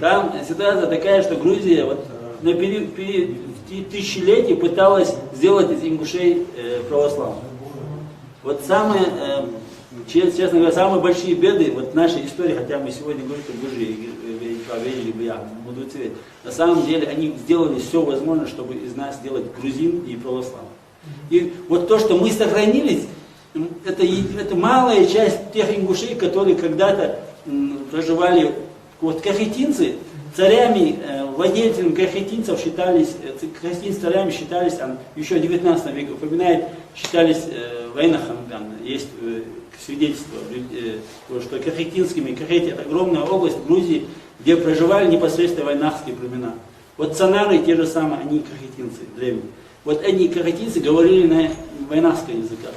Там ситуация такая, что Грузия вот на тысячелетий пыталась сделать из ингушей православных. Вот самые, честно говоря, самые большие беды вот в нашей истории, хотя мы сегодня говорим, что Грузия, верили бы я, буду цвет. На самом деле они сделали все возможное, чтобы из нас сделать грузин и православных. И вот то, что мы сохранились, это малая часть тех ингушей, которые когда-то проживали, вот кахетинцы, царями, владельцами кахетинцев считались, кахетинцы царями считались, там, еще в 19 веке упоминает, считались войнахом, там, есть свидетельство, что кахетинскими, Кахети это огромная область в Грузии, где проживали непосредственно войнахские племена. Вот цанары те же самые, они кахетинцы древние. Вот эти кахетинцы говорили на войнахских языках.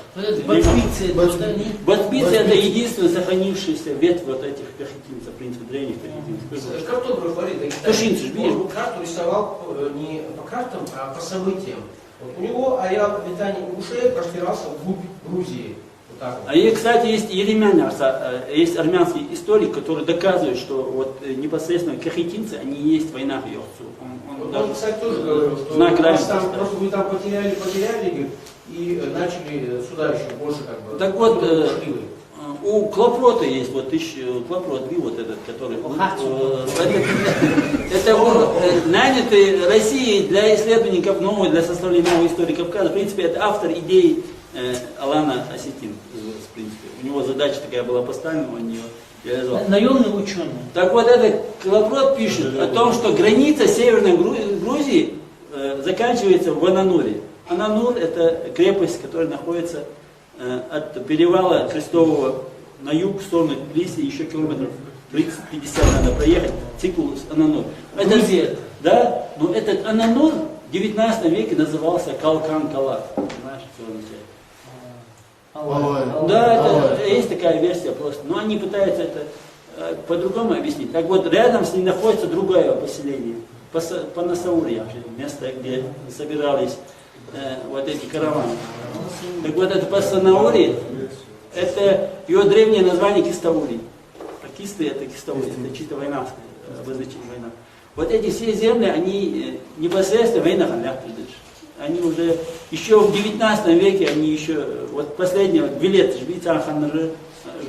Батпицы это единственная сохранившаяся ветвь вот этих кахетинцев, в принципе, древних кахетинцев. Картограф говорит, он карту рисовал не по картам, а по событиям. Вот у него ареал обитания ингушей простирался вглубь Грузии. Вот так вот. И, кстати, есть есть армянский историк, который доказывает, что вот непосредственно кахетинцы, они и есть война в Йорцу. Он, кстати, тоже говорил, что просто мы там потеряли, и начали сюда еще больше как бы. Так вот, у Клопрота есть, вот Клопрот, вот этот, который... Это нанятый Россией для исследований новой, для составления новой истории Кавказа. В принципе, это автор идей Алана Осетин. В принципе. У него задача такая была поставлена, он ее реализовал. Наемный ученый. Так вот, этот Клопрот пишет о том, что граница Северной Грузии заканчивается в Анануре. Ананур это крепость, которая находится от перевала Крестового на юг в сторону Тбилиси, еще километров 30-50 надо проехать, цикл Ананур. Это, да, но этот Ананур в 19 веке назывался Калкан-Кала. Знаешь, что означает? Да, это, есть такая версия просто, но они пытаются это по-другому объяснить. Так вот, рядом с ним находится другое поселение, Панасаурья, место, где собирались вот эти караваны. Так вот, это Пасанаури, это ее древнее название Кистаури. А Кисты это Кистаури, это чисто войнавское обозначение война. Вот эти все земли, они непосредственно война они уже, еще в 19 веке, они еще, вот последнего, Гвилет, Жбица-Ханнажи,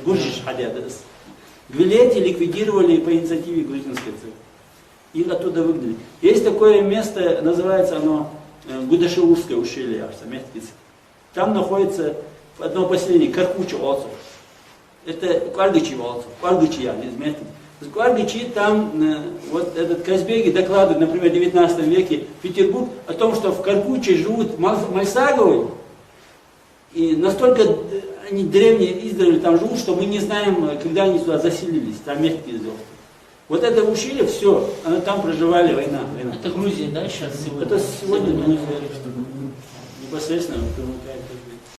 Гуржиш Хадядас. Гвилети ликвидировали по инициативе грузинской церкви. Их оттуда выгнали. Есть такое место, называется оно Гудашеурское ущелье, там находится одно поселение, Каркуча Олцов. Это Кваргачи Олцов, Кваргачия, Кваргачи, там вот этот Казбеги докладывает, например, в 19 веке в Петербург о том, что в Каркуче живут Мальсаговы, и настолько они древние издревле там живут, что мы не знаем, когда они сюда заселились, там мягкие звезды. Вот это ущелье, все, там проживали война. Это Грузия, да, сейчас сегодня? Это сегодня Грузия. Непосредственно